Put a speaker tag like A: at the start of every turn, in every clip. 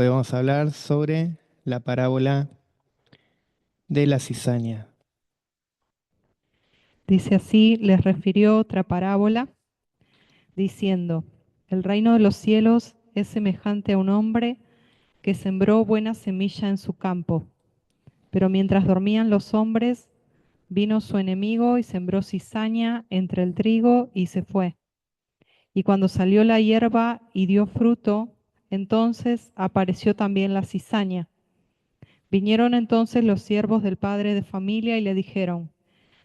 A: Hoy vamos a hablar sobre la parábola de la cizaña.
B: Dice así, les refirió otra parábola, diciendo, el reino de los cielos es semejante a un hombre que sembró buena semilla en su campo, pero mientras dormían los hombres, vino su enemigo y sembró cizaña entre el trigo y se fue. Y cuando salió la hierba y dio fruto, entonces apareció también la cizaña. Vinieron entonces los siervos del padre de familia y le dijeron,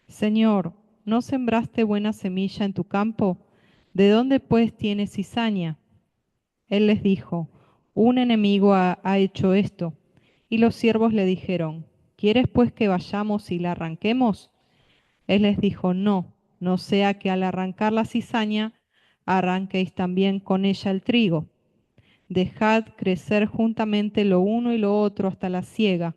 B: Señor, ¿no sembraste buena semilla en tu campo? ¿De dónde pues tienes cizaña? Él les dijo, un enemigo ha hecho esto. Y los siervos le dijeron, ¿quieres pues que vayamos y la arranquemos? Él les dijo, no, no sea que al arrancar la cizaña, arranquéis también con ella el trigo. Dejad crecer juntamente lo uno y lo otro hasta la siega,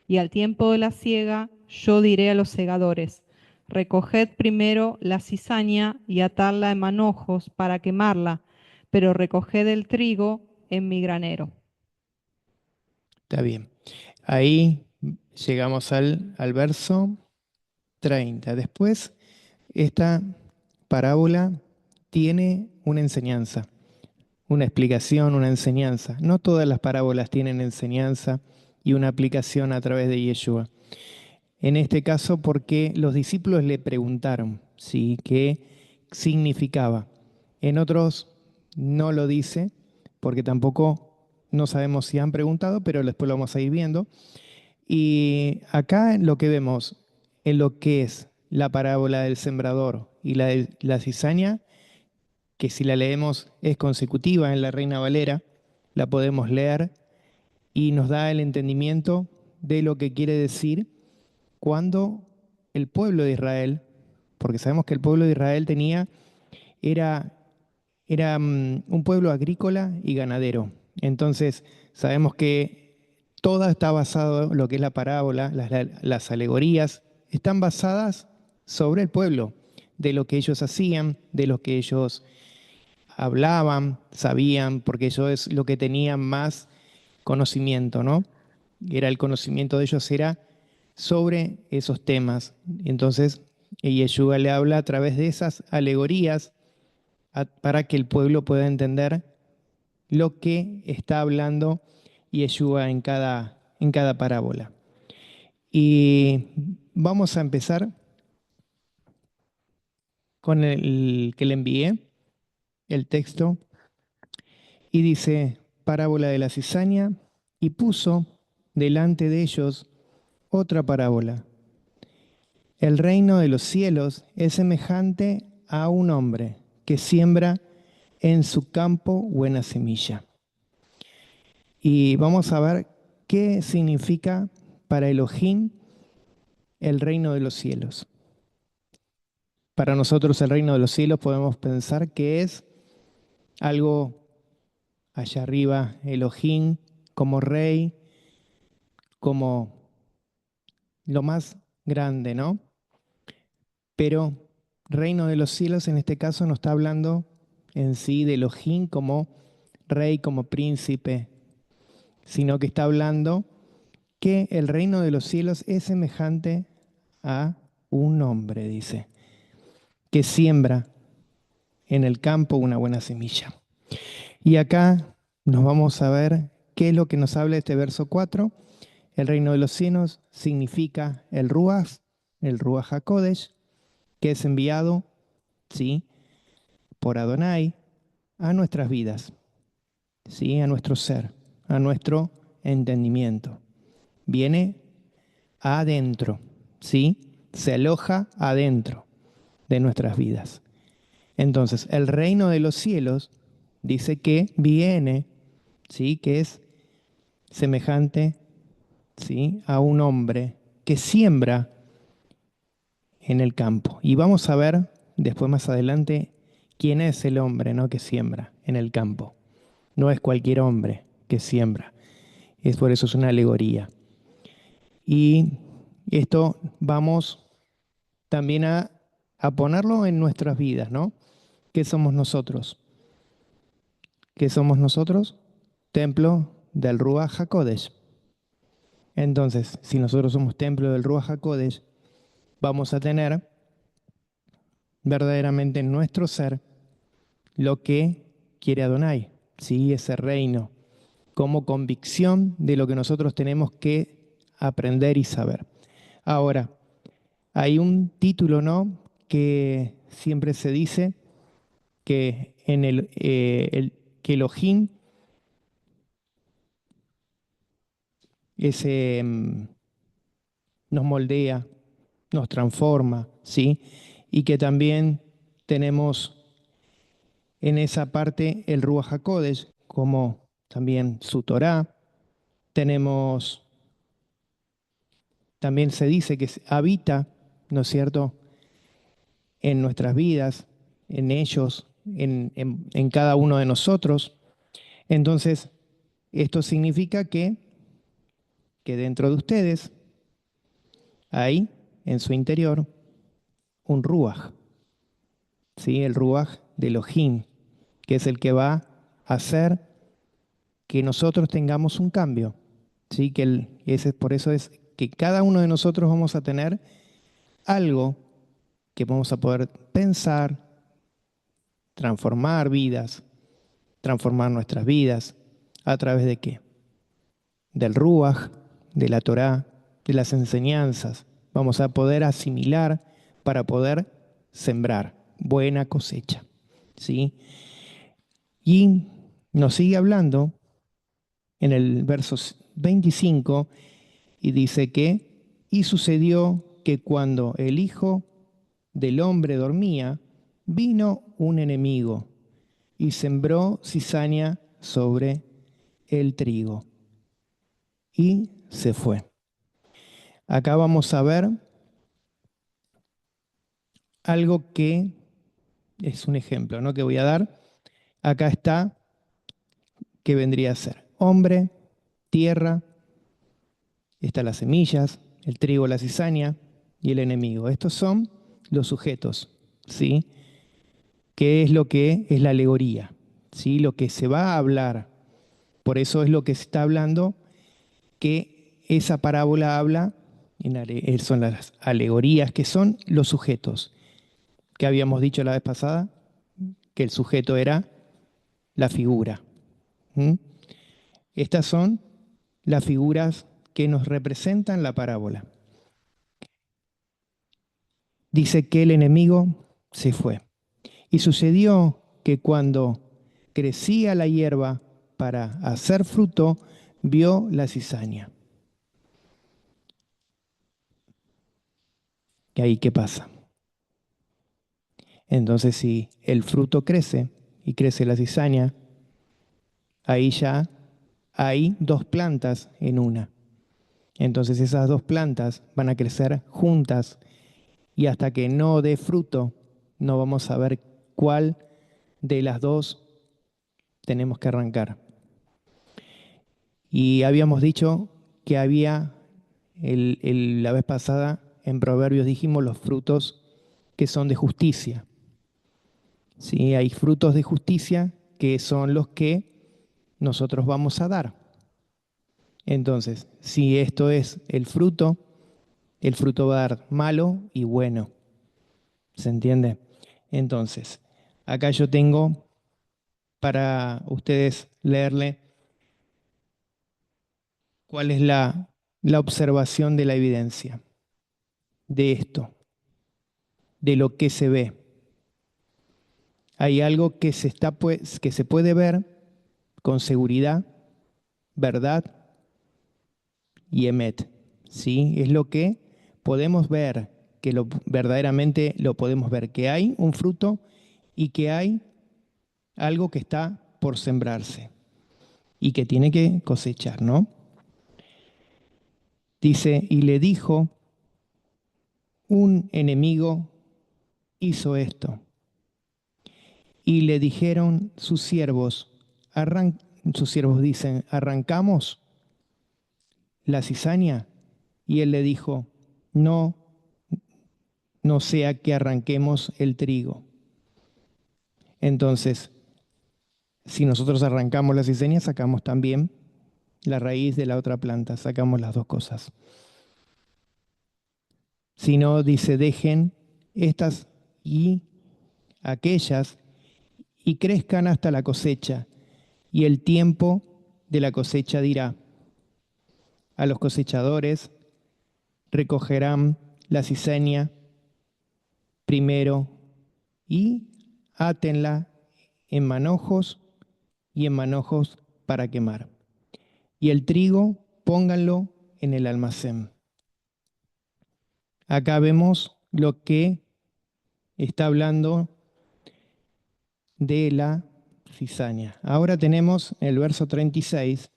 B: y al tiempo de la siega yo diré a los segadores, recoged primero la cizaña y atadla en manojos para quemarla, pero recoged el trigo en mi granero.
A: Está bien. Ahí llegamos al verso 30. Después, esta parábola tiene una enseñanza, una explicación, una enseñanza. No todas las parábolas tienen enseñanza y una aplicación a través de Yeshua. En este caso, porque los discípulos le preguntaron, ¿sí?, qué significaba. En otros no lo dice, porque tampoco no sabemos si han preguntado, pero después lo vamos a ir viendo. Y acá lo que vemos en lo que es la parábola del sembrador y la de la cizaña, que si la leemos es consecutiva en la Reina Valera, la podemos leer y nos da el entendimiento de lo que quiere decir cuando el pueblo de Israel, porque sabemos que el pueblo de Israel era, era un pueblo agrícola y ganadero. Entonces, sabemos que todo está basado, lo que es la parábola, las alegorías, están basadas sobre el pueblo, de lo que ellos hacían, de lo que ellos hablaban, sabían, porque eso es lo que tenían más conocimiento, ¿no? Era el conocimiento de ellos era sobre esos temas. Entonces, Yeshua le habla a través de esas alegorías para que el pueblo pueda entender lo que está hablando Yeshua en cada parábola. Y vamos a empezar con el que le envié, el texto, y dice, parábola de la cizaña, y puso delante de ellos otra parábola. El reino de los cielos es semejante a un hombre que siembra en su campo buena semilla. Y vamos a ver qué significa para Elohim el reino de los cielos. Para nosotros el reino de los cielos podemos pensar que es algo allá arriba, Elohim como rey, como lo más grande, ¿no? Pero reino de los cielos en este caso no está hablando en sí de Elohim como rey, como príncipe, sino que está hablando que el reino de los cielos es semejante a un hombre, dice, que siembra en el campo una buena semilla. Y acá nos vamos a ver qué es lo que nos habla este verso 4. El reino de los cielos significa el Ruach HaKodesh, que es enviado, ¿sí?, por Adonai a nuestras vidas, ¿sí?, a nuestro ser, a nuestro entendimiento. Viene adentro, ¿sí? Se aloja adentro de nuestras vidas. Entonces, el reino de los cielos dice que viene, ¿sí?, que es semejante, ¿sí?, a un hombre que siembra en el campo. Y vamos a ver después más adelante quién es el hombre, ¿no?, que siembra en el campo. No es cualquier hombre que siembra. Es por eso es una alegoría. Y esto vamos también a ponerlo en nuestras vidas, ¿no? ¿Qué somos nosotros? ¿Qué somos nosotros? Templo del Ruach HaKodesh. Entonces, si nosotros somos templo del Ruach HaKodesh, vamos a tener verdaderamente en nuestro ser lo que quiere Adonai, ¿sí? Ese reino, como convicción de lo que nosotros tenemos que aprender y saber. Ahora, hay un título, ¿no?, que siempre se dice que en que Elohim ese, nos moldea, nos transforma, ¿sí? Y que también tenemos en esa parte el Ruach HaKodesh, como también su Torá. Tenemos, también se dice que habita, ¿no es cierto?, en nuestras vidas, en ellos, en cada uno de nosotros. Entonces, esto significa que dentro de ustedes hay, en su interior, un Ruach, ¿sí? El Ruach de Elohim, que es el que va a hacer que nosotros tengamos un cambio, ¿sí? Por eso es que cada uno de nosotros vamos a tener algo que vamos a poder pensar, transformar vidas, transformar nuestras vidas. ¿A través de qué? Del Ruach, de la Torá, de las enseñanzas. Vamos a poder asimilar para poder sembrar buena cosecha, ¿sí? Y nos sigue hablando en el verso 25 y dice y sucedió que cuando el Hijo del Hombre dormía, vino un enemigo y sembró cizaña sobre el trigo y se fue. Acá vamos a ver algo que es un ejemplo, ¿no?, que voy a dar. Acá está, que vendría a ser hombre, tierra, están las semillas, el trigo, la cizaña y el enemigo. Estos son los sujetos, ¿sí? ¿Qué es lo que es la alegoría? ¿Sí? Lo que se va a hablar. Por eso es lo que se está hablando, que esa parábola habla, son las alegorías, que son los sujetos. Que habíamos dicho la vez pasada, que el sujeto era la figura. ¿Mm? Estas son las figuras que nos representan la parábola. Dice que el enemigo se fue. Y sucedió que cuando crecía la hierba para hacer fruto, vio la cizaña. ¿Y ahí qué pasa? Entonces, si el fruto crece y crece la cizaña, ahí ya hay dos plantas en una. Entonces esas dos plantas van a crecer juntas y hasta que no dé fruto, no vamos a ver cuál de las dos tenemos que arrancar. Y habíamos dicho que había, la vez pasada, en Proverbios dijimos los frutos que son de justicia. ¿Sí? Hay frutos de justicia que son los que nosotros vamos a dar. Entonces, si esto es el fruto va a dar malo y bueno. ¿Se entiende? Entonces, acá yo tengo para ustedes leerle cuál es la observación de la evidencia de esto, de lo que se ve. Hay algo que que se puede ver con seguridad, verdad y emet. ¿Sí? Es lo que podemos ver, que verdaderamente lo podemos ver, que hay un fruto y que hay algo que está por sembrarse y que tiene que cosechar, ¿no? Dice, y le dijo, un enemigo hizo esto. Y le dijeron sus siervos dicen, ¿arrancamos la cizaña? Y él le dijo, no, no sea que arranquemos el trigo. Entonces, si nosotros arrancamos la cizaña, sacamos también la raíz de la otra planta, sacamos las dos cosas. Sino dice, dejen estas y aquellas y crezcan hasta la cosecha, y el tiempo de la cosecha dirá: a los cosechadores recogerán la cizaña primero y átenla en manojos y en manojos para quemar. Y el trigo pónganlo en el almacén. Acá vemos lo que está hablando de la cizaña. Ahora tenemos en el verso 36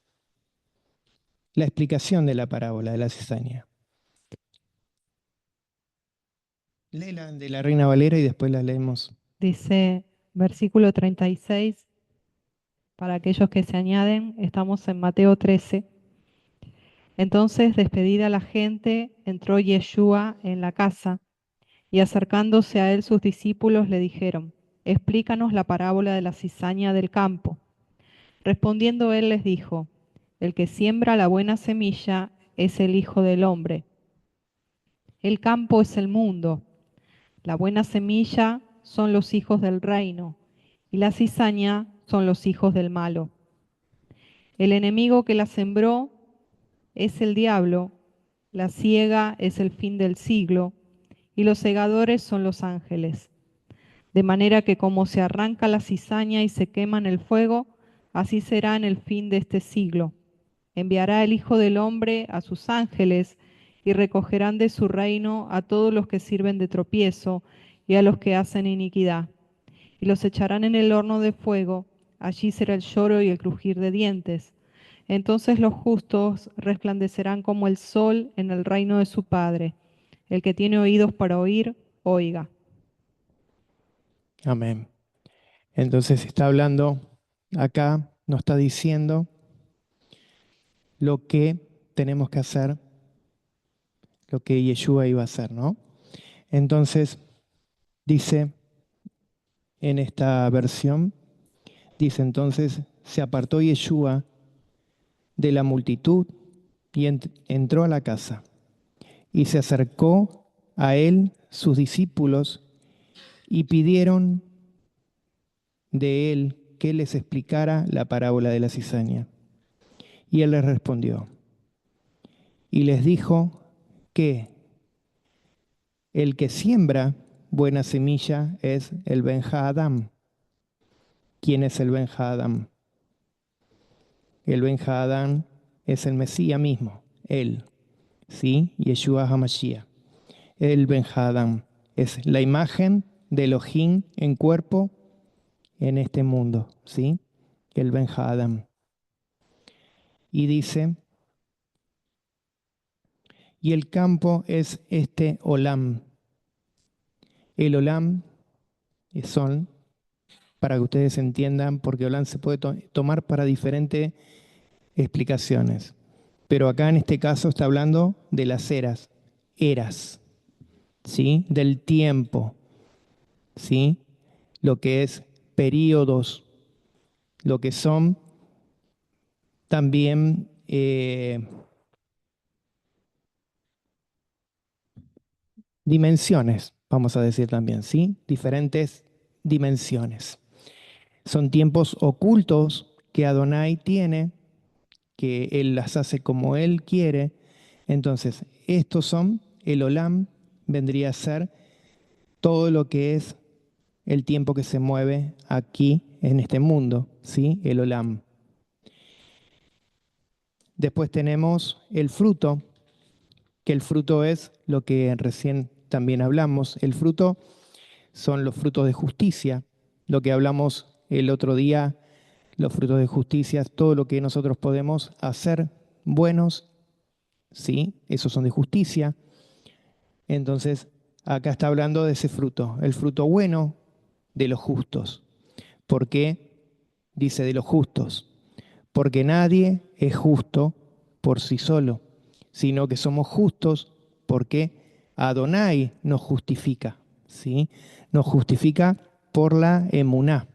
A: la explicación de la parábola de la cizaña. Léela de la Reina Valera y después la leemos.
B: Dice, versículo 36, para aquellos que se añaden, estamos en Mateo 13. Entonces, despedida la gente, entró Yeshua en la casa, y acercándose a él sus discípulos le dijeron: explícanos la parábola de la cizaña del campo. Respondiendo él les dijo: el que siembra la buena semilla es el Hijo del Hombre. El campo es el mundo. La buena semilla son los hijos del reino, y la cizaña son los hijos del malo. El enemigo que la sembró es el diablo, la siega es el fin del siglo, y los segadores son los ángeles. De manera que como se arranca la cizaña y se quema en el fuego, así será en el fin de este siglo. Enviará el Hijo del Hombre a sus ángeles, y recogerán de su reino a todos los que sirven de tropiezo y a los que hacen iniquidad, y los echarán en el horno de fuego. Allí será el lloro y el crujir de dientes. Entonces los justos resplandecerán como el sol en el reino de su Padre. El que tiene oídos para oír, oiga.
A: Amén. Entonces está hablando acá, nos está diciendo lo que tenemos que hacer, lo que Yeshua iba a hacer, ¿no? Entonces dice en esta versión, dice entonces, se apartó Yeshua de la multitud y entró a la casa, y se acercó a él sus discípulos y pidieron de él que les explicara la parábola de la cizaña. Y él les respondió y les dijo que el que siembra buena semilla es el Ben-Haadam. ¿Quién es el Ben-Haadam? El Ben-Haadam es el Mesías mismo, él, ¿sí? Yeshua HaMashiach. El Ben-Haadam es la imagen de Elohim en cuerpo en este mundo, ¿sí? El Ben-Haadam. Y dice, y el campo es este Olam. El Olam son, para que ustedes entiendan, porque Olam se puede tomar para diferentes explicaciones. Pero acá en este caso está hablando de las eras, ¿sí? Del tiempo, ¿sí? Lo que es períodos, lo que son también dimensiones, vamos a decir también, ¿sí? Diferentes dimensiones. Son tiempos ocultos que Adonai tiene, que Él las hace como Él quiere. Entonces, estos son, el Olam vendría a ser todo lo que es el tiempo que se mueve aquí en este mundo, ¿sí? El Olam. Después tenemos el fruto, que el fruto es lo que recién también hablamos. El fruto son los frutos de justicia, lo que hablamos el otro día, los frutos de justicia, todo lo que nosotros podemos hacer buenos, ¿sí? Esos son de justicia. Entonces, acá está hablando de ese fruto, el fruto bueno de los justos. ¿Por qué? Dice de los justos. Porque nadie es justo por sí solo, sino que somos justos porque Adonai nos justifica, ¿sí? Nos justifica por la emuná,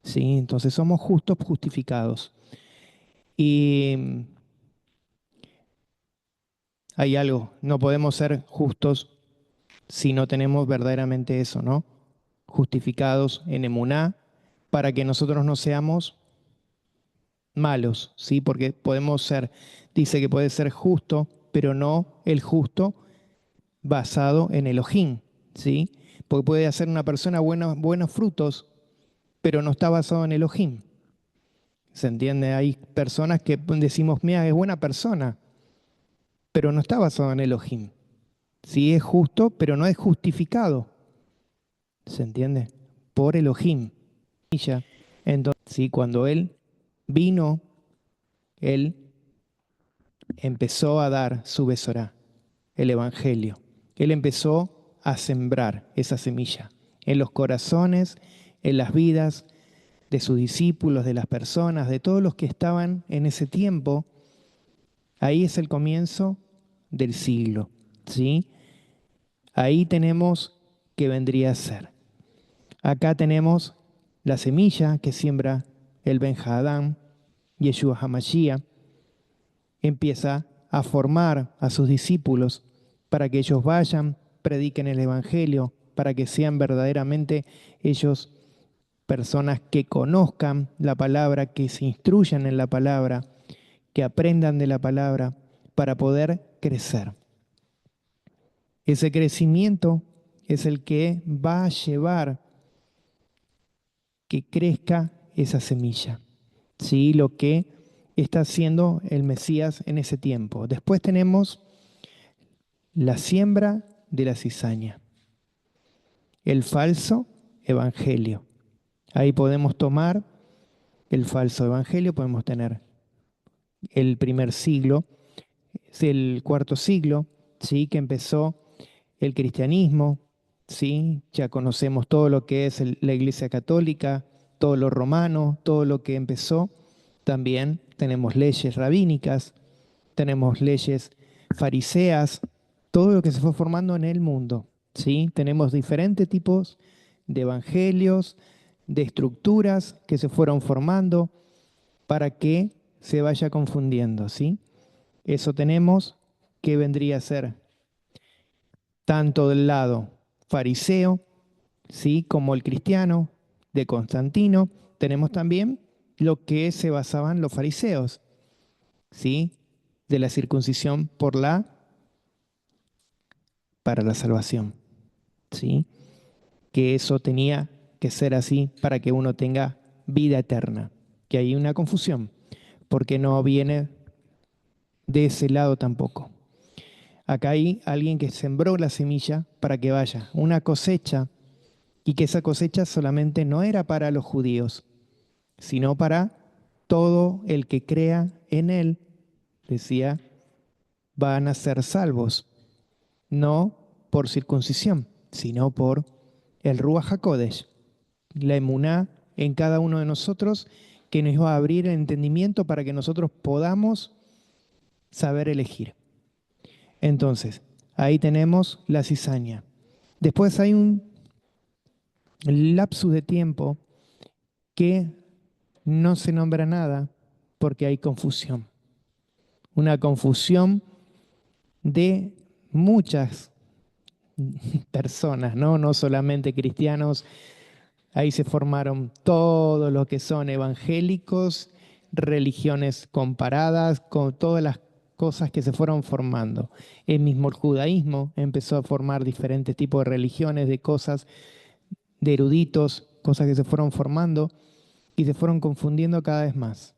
A: ¿sí? Entonces somos justos justificados. Y hay algo, no podemos ser justos si no tenemos verdaderamente eso, ¿no? Justificados en emuná, para que nosotros no seamos malos, ¿sí? Porque podemos ser, dice que puede ser justo, pero no el justo basado en Elohim, ¿sí? Porque puede hacer una persona buenos frutos, pero no está basado en Elohim. ¿Se entiende? Hay personas que decimos, mira, es buena persona, pero no está basado en Elohim. Sí es justo, pero no es justificado. ¿Se entiende? Por Elohim. Entonces, sí, cuando él vino, él empezó a dar su besorá, el Evangelio. Él empezó a sembrar esa semilla en los corazones, en las vidas de sus discípulos, de las personas, de todos los que estaban en ese tiempo. Ahí es el comienzo del siglo, ¿sí? Ahí tenemos que vendría a ser. Acá tenemos la semilla que siembra el Ben Hadán, Yeshua HaMashiach, empieza a formar a sus discípulos para que ellos vayan, prediquen el Evangelio, para que sean verdaderamente ellos personas que conozcan la palabra, que se instruyan en la palabra, que aprendan de la palabra para poder crecer. Ese crecimiento es el que va a llevar que crezca esa semilla, ¿sí? Lo que está haciendo el Mesías en ese tiempo. Después tenemos la siembra de la cizaña, el falso evangelio. Ahí podemos tomar el falso evangelio, podemos tener el primer siglo, es el cuarto siglo, ¿sí? Que empezó el cristianismo, ¿sí? Ya conocemos todo lo que es la Iglesia Católica, todo lo romano, todo lo que empezó. También tenemos leyes rabínicas, tenemos leyes fariseas, todo lo que se fue formando en el mundo, ¿sí? Tenemos diferentes tipos de evangelios, de estructuras que se fueron formando para que se vaya confundiendo, ¿sí? Eso tenemos que vendría a ser tanto del lado fariseo, ¿sí? Como el cristiano de Constantino. Tenemos también lo que se basaban los fariseos, ¿sí? De la circuncisión para la salvación, ¿sí? Que eso tenía que ser así para que uno tenga vida eterna. Que hay una confusión, porque no viene de ese lado tampoco. Acá hay alguien que sembró la semilla para que vaya una cosecha y que esa cosecha solamente no era para los judíos, sino para todo el que crea en él, decía, van a ser salvos, no por circuncisión, sino por el Ruach HaKodesh, la emuná en cada uno de nosotros, que nos va a abrir el entendimiento para que nosotros podamos saber elegir. Entonces, ahí tenemos la cizaña. Después hay un lapsus de tiempo que no se nombra nada porque hay confusión. Una confusión de muchas personas, ¿no? No solamente cristianos. Ahí se formaron todos los que son evangélicos, religiones comparadas, con todas las cosas que se fueron formando. El mismo el judaísmo empezó a formar diferentes tipos de religiones, de cosas, de eruditos, cosas que se fueron formando y se fueron confundiendo cada vez más.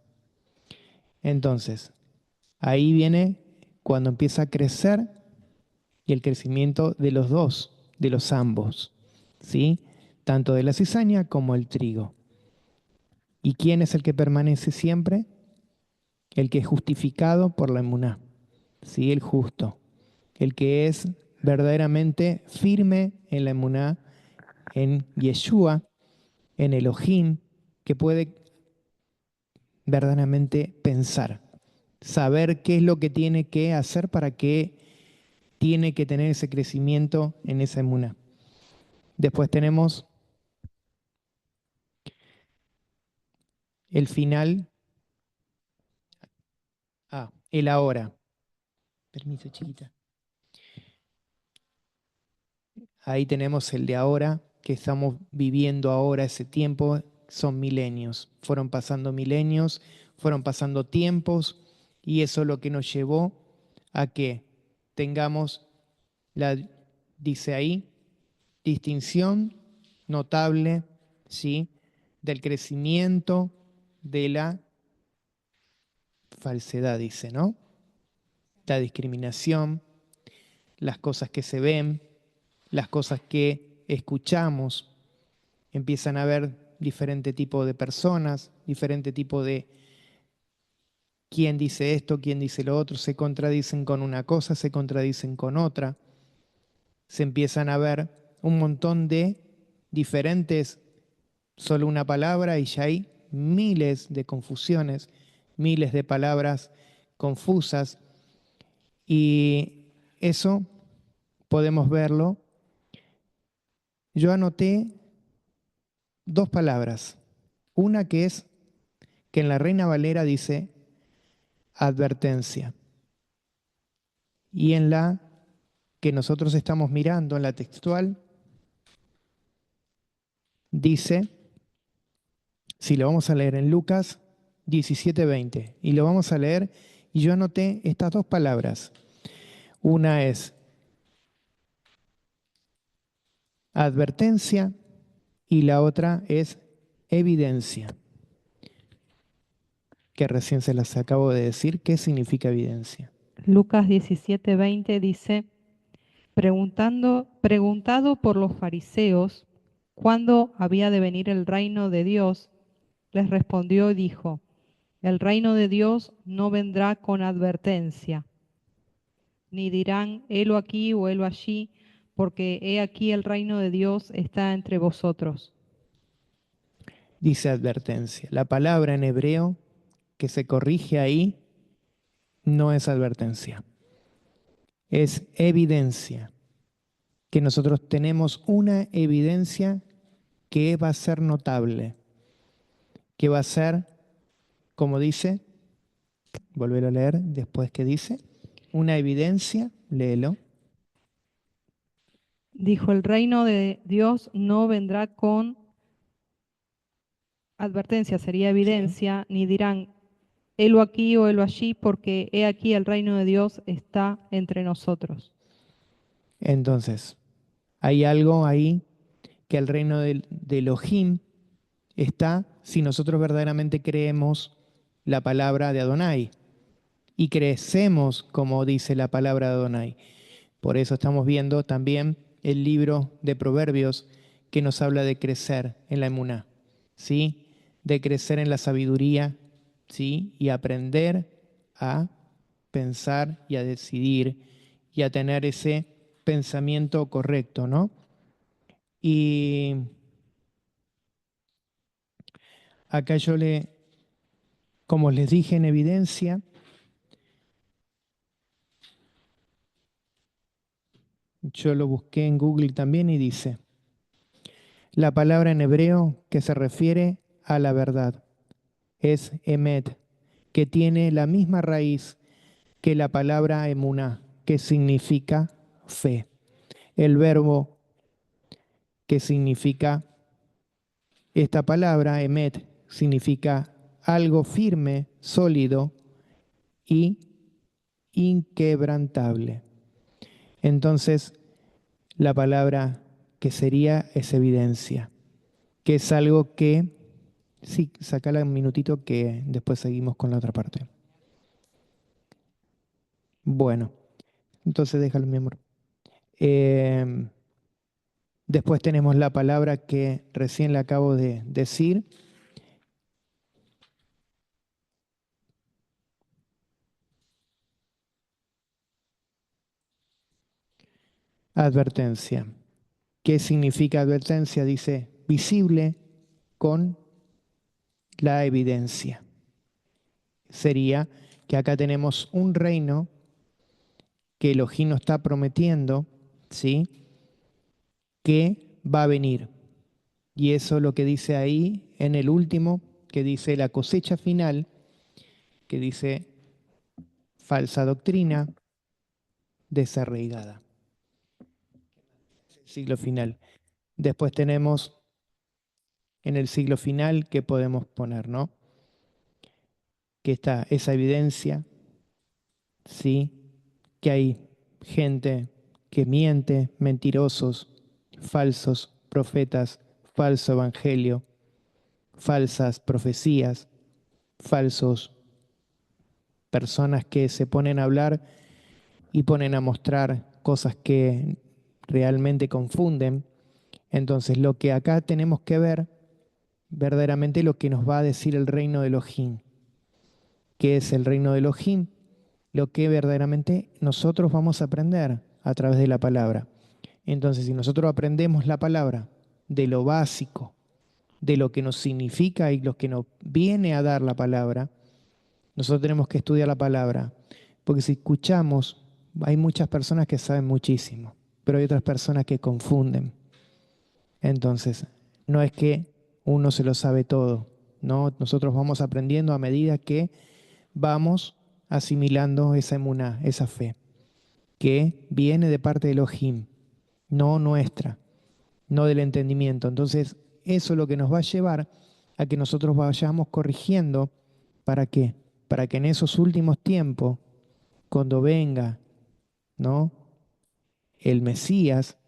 A: Entonces, ahí viene cuando empieza a crecer y el crecimiento de los dos, de los ambos, ¿sí? Tanto de la cizaña como el trigo. ¿Y quién es el que permanece siempre? El que es justificado por la emuná, ¿sí? El justo, el que es verdaderamente firme en la emuná, en Yeshua, en Elohim, que puede verdaderamente pensar, saber qué es lo que tiene que hacer para que tiene que tener ese crecimiento en esa emuná. Después tenemos el final el ahora. Permiso, chiquita. Ahí tenemos el de ahora, que estamos viviendo ahora, ese tiempo, son milenios. Fueron pasando milenios, fueron pasando tiempos, y eso es lo que nos llevó a que tengamos la, dice ahí, distinción notable, ¿sí?, del crecimiento de la falsedad, dice, ¿no? La discriminación, las cosas que se ven, las cosas que escuchamos, empiezan a haber diferente tipo de personas, diferente tipo de quién dice esto, quién dice lo otro, se contradicen con una cosa, se contradicen con otra, se empiezan a ver un montón de diferentes, solo una palabra y ya hay miles de confusiones, miles de palabras confusas, y eso podemos verlo. Yo anoté dos palabras, una que es que en la Reina Valera dice advertencia, y en la que nosotros estamos mirando, en la textual, dice, si lo vamos a leer en Lucas 17:20, y lo vamos a leer, y yo anoté estas dos palabras. Una es advertencia y la otra es evidencia, que recién se las acabo de decir. ¿Qué significa evidencia?
B: Lucas 17:20 dice, preguntado por los fariseos cuándo había de venir el reino de Dios, les respondió y dijo, el reino de Dios no vendrá con advertencia, ni dirán, helo aquí o helo allí, porque he aquí el reino de Dios está entre vosotros.
A: Dice advertencia. La palabra en hebreo que se corrige ahí no es advertencia, es evidencia, que nosotros tenemos una evidencia que va a ser notable, que va a ser, como dice, volver a leer después que dice, una evidencia, léelo.
B: Dijo, el reino de Dios no vendrá con advertencia, sería
A: Sí.
B: evidencia, ni dirán, helo aquí o helo allí, porque he aquí el reino de Dios está entre nosotros.
A: Entonces, hay algo ahí que el reino de Elohim está si nosotros verdaderamente creemos la palabra de Adonai y crecemos como dice la palabra de Adonai. Por eso estamos viendo también el libro de Proverbios que nos habla de crecer en la emuná, ¿sí? De crecer en la sabiduría, ¿sí? Y aprender a pensar y a decidir y a tener ese pensamiento correcto, ¿no? Y acá como les dije en evidencia, yo lo busqué en Google también y dice, la palabra en hebreo que se refiere a la verdad es emet, que tiene la misma raíz que la palabra emuná, que significa fe. El verbo que significa esta palabra, emet, significa algo firme, sólido y inquebrantable. Entonces, la palabra que sería es evidencia, que es algo que, sí, sacala un minutito que después seguimos con la otra parte. Bueno, entonces déjalo, mi amor. Eh, Después tenemos la palabra que recién le acabo de decir. Advertencia. ¿Qué significa advertencia? Dice visible con la evidencia. Sería que acá tenemos un reino que Elohim nos está prometiendo, ¿sí? Que va a venir. Y eso es lo que dice ahí en el último, que dice la cosecha final, que dice falsa doctrina desarraigada. Siglo final. Después tenemos en el siglo final, ¿qué podemos poner, no? Que está esa evidencia, ¿sí? Que hay gente que miente, mentirosos, falsos profetas, falso evangelio, falsas profecías, falsos personas que se ponen a hablar y ponen a mostrar cosas que realmente confunden. Entonces, lo que acá tenemos que ver, verdaderamente lo que nos va a decir el reino de Elohim. ¿Qué es el reino de Elohim? Lo que verdaderamente nosotros vamos a aprender a través de la palabra. Entonces, si nosotros aprendemos la palabra de lo básico, de lo que nos significa y lo que nos viene a dar la palabra, nosotros tenemos que estudiar la palabra. Porque si escuchamos, hay muchas personas que saben muchísimo, pero hay otras personas que confunden. Entonces, no es que uno se lo sabe todo, ¿no? Nosotros vamos aprendiendo a medida que vamos asimilando esa emuná, esa fe, que viene de parte de Elohim, no nuestra, no del entendimiento. Entonces, eso es lo que nos va a llevar a que nosotros vayamos corrigiendo. ¿Para qué? Para que en esos últimos tiempos, cuando venga, ¿no?, el Mesías,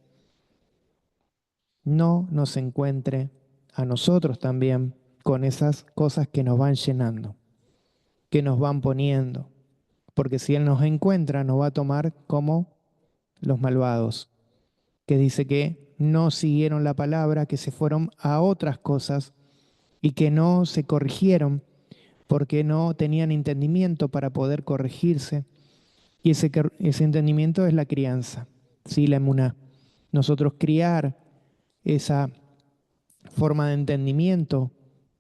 A: no nos encuentre a nosotros también con esas cosas que nos van llenando, que nos van poniendo. Porque si Él nos encuentra, nos va a tomar como los malvados, que dice que no siguieron la palabra, que se fueron a otras cosas y que no se corrigieron porque no tenían entendimiento para poder corregirse. Y ese entendimiento es la crianza, ¿sí? La emuná. Nosotros criar esa forma de entendimiento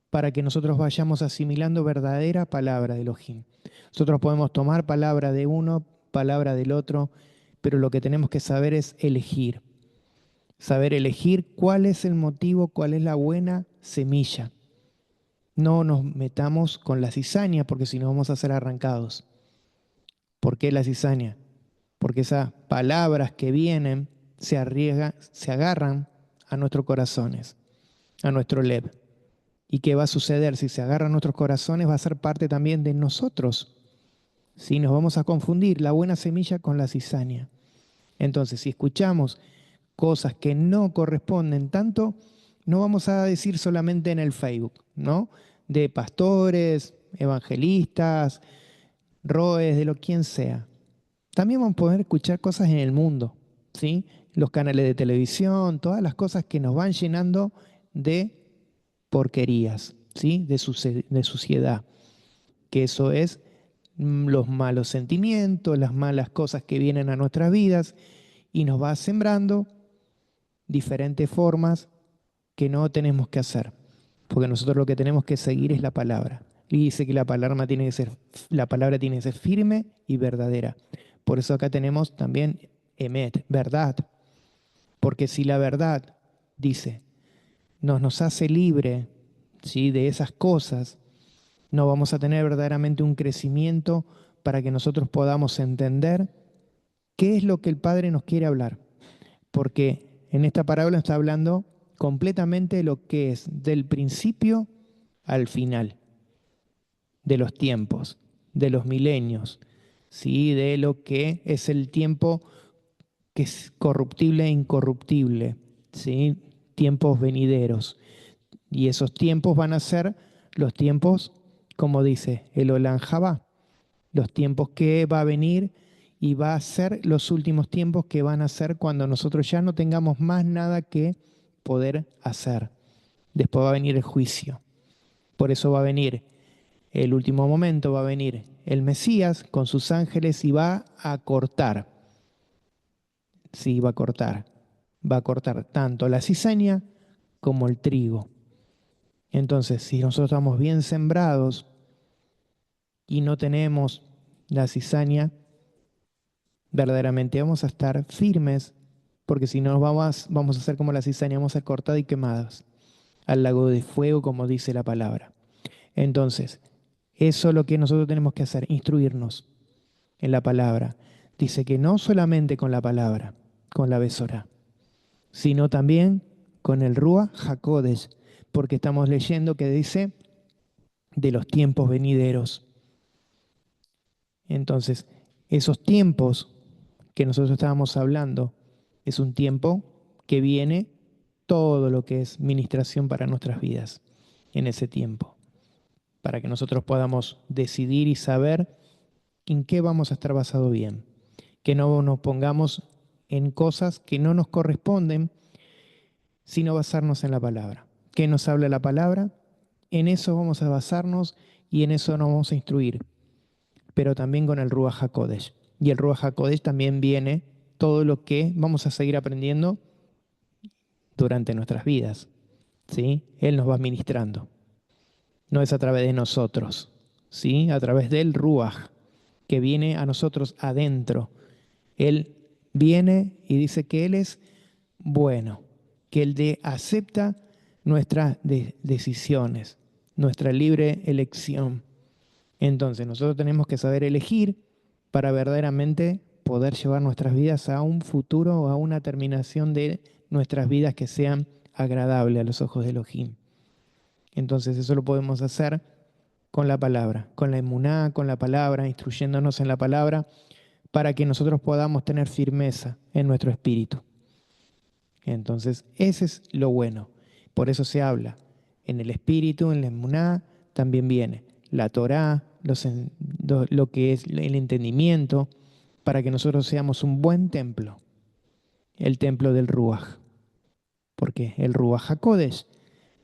A: para que nosotros vayamos asimilando verdadera palabra de Elohim. Nosotros podemos tomar palabra de uno, palabra del otro, pero lo que tenemos que saber es elegir. Saber elegir cuál es el motivo, cuál es la buena semilla. No nos metamos con la cizaña porque si no vamos a ser arrancados. ¿Por qué la cizaña? Porque esas palabras que vienen se agarran a nuestros corazones, a nuestro lev. ¿Y qué va a suceder? Si se agarran a nuestros corazones, va a ser parte también de nosotros. ¿Sí? Nos vamos a confundir la buena semilla con la cizaña. Entonces, si escuchamos cosas que no corresponden tanto, no vamos a decir solamente en el Facebook, ¿no? De pastores, evangelistas, roes, de lo quien sea. También vamos a poder escuchar cosas en el mundo, ¿sí? Los canales de televisión, todas las cosas que nos van llenando de porquerías, ¿sí? De suciedad. Que eso es los malos sentimientos, las malas cosas que vienen a nuestras vidas y nos va sembrando diferentes formas que no tenemos que hacer. Porque nosotros lo que tenemos que seguir es la palabra. Y dice que la palabra tiene que ser firme y verdadera. Por eso acá tenemos también emet, verdad. Porque si la verdad, dice, nos hace libre, ¿sí?, de esas cosas, no vamos a tener verdaderamente un crecimiento para que nosotros podamos entender qué es lo que el Padre nos quiere hablar. Porque en esta parábola está hablando completamente de lo que es del principio al final, de los tiempos, de los milenios, ¿sí?, de lo que es el tiempo que es corruptible e incorruptible, ¿sí?, tiempos venideros. Y esos tiempos van a ser los tiempos, como dice el Olam Jabá, los tiempos que va a venir y va a ser los últimos tiempos que van a ser cuando nosotros ya no tengamos más nada que poder hacer. Después va a venir el juicio. Por eso va a venir el último momento, va a venir el Mesías con sus ángeles y va a cortar. Sí, va a cortar. Va a cortar tanto la cizaña como el trigo. Entonces, si nosotros estamos bien sembrados y no tenemos la cizaña, verdaderamente vamos a estar firmes, porque si no vamos a ser como la cizaña, vamos a ser cortadas y quemadas al lago de fuego, como dice la palabra. Entonces, eso es lo que nosotros tenemos que hacer, instruirnos. en la palabra. Dice que no solamente con la palabra, con la Besorá, sino también con el Ruach HaKodesh, porque estamos leyendo que dice de los tiempos venideros. Entonces, esos tiempos que nosotros estábamos hablando, es un tiempo que viene todo lo que es ministración para nuestras vidas en ese tiempo, para que nosotros podamos decidir y saber en qué vamos a estar basado bien, que no nos pongamos en cosas que no nos corresponden, sino basarnos en la palabra. ¿Qué nos habla la palabra? En eso vamos a basarnos y en eso nos vamos a instruir, pero también con el Ruach HaKodesh. Y el Ruach HaKodesh también viene todo lo que vamos a seguir aprendiendo durante nuestras vidas, ¿sí? Él nos va ministrando. No es a través de nosotros, ¿sí? A través del Ruach, que viene a nosotros adentro. Él viene y dice que Él es bueno, que Él acepta nuestras decisiones, nuestra libre elección. Entonces nosotros tenemos que saber elegir para verdaderamente poder llevar nuestras vidas a un futuro o a una terminación de nuestras vidas que sean agradables a los ojos de Elohim. Entonces eso lo podemos hacer con la palabra, con la emuná, con la palabra, instruyéndonos en la palabra, para que nosotros podamos tener firmeza en nuestro espíritu. Entonces, ese es lo bueno. Por eso se habla. En el espíritu, en la emuná, también viene la Torá, lo que es el entendimiento, para que nosotros seamos un buen templo, el templo del Ruach. Porque el Ruach HaKodesh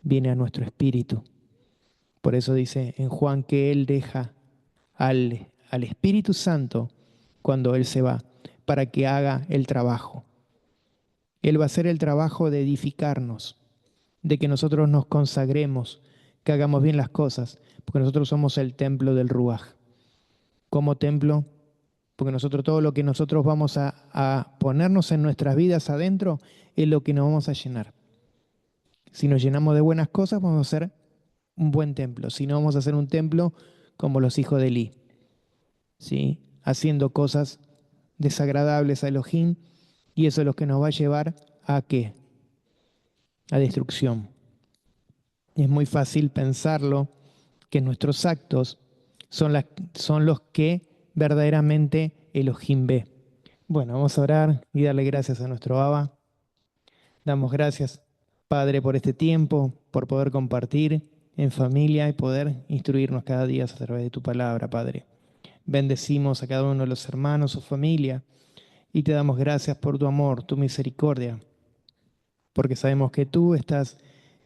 A: viene a nuestro espíritu. Por eso dice en Juan que Él deja al Espíritu Santo cuando Él se va, para que haga el trabajo. Él va a hacer el trabajo de edificarnos, de que nosotros nos consagremos, que hagamos bien las cosas, porque nosotros somos el templo del Ruach. ¿Cómo templo? Porque nosotros todo lo que nosotros vamos a ponernos en nuestras vidas adentro es lo que nos vamos a llenar. Si nos llenamos de buenas cosas, vamos a ser un buen templo. Si no, vamos a hacer un templo como los hijos de Eli, ¿sí? Haciendo cosas desagradables a Elohim, y eso es lo que nos va a llevar a ¿qué? A destrucción. Es muy fácil pensarlo, que nuestros actos son los que verdaderamente Elohim ve. Bueno, vamos a orar y darle gracias a nuestro Abba. Damos gracias, Padre, por este tiempo, por poder compartir en familia y poder instruirnos cada día a través de tu palabra, Padre. Bendecimos a cada uno de los hermanos o familia y te damos gracias por tu amor, tu misericordia, porque sabemos que tú estás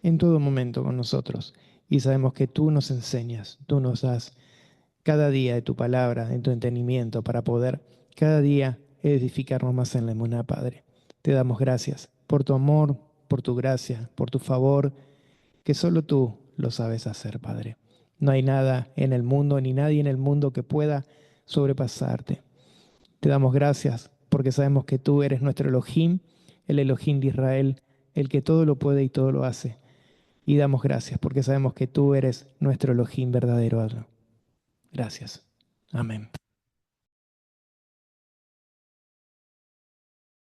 A: en todo momento con nosotros y sabemos que tú nos enseñas, tú nos das cada día de tu palabra, en tu entendimiento, para poder cada día edificarnos más en la emuná, Padre. Te damos gracias por tu amor, por tu gracia, por tu favor, que solo tú lo sabes hacer, Padre. No hay nada en el mundo ni nadie en el mundo que pueda sobrepasarte. Te damos gracias porque sabemos que tú eres nuestro Elohim, el Elohim de Israel, el que todo lo puede y todo lo hace. Y damos gracias porque sabemos que tú eres nuestro Elohim verdadero. Gracias. Amén.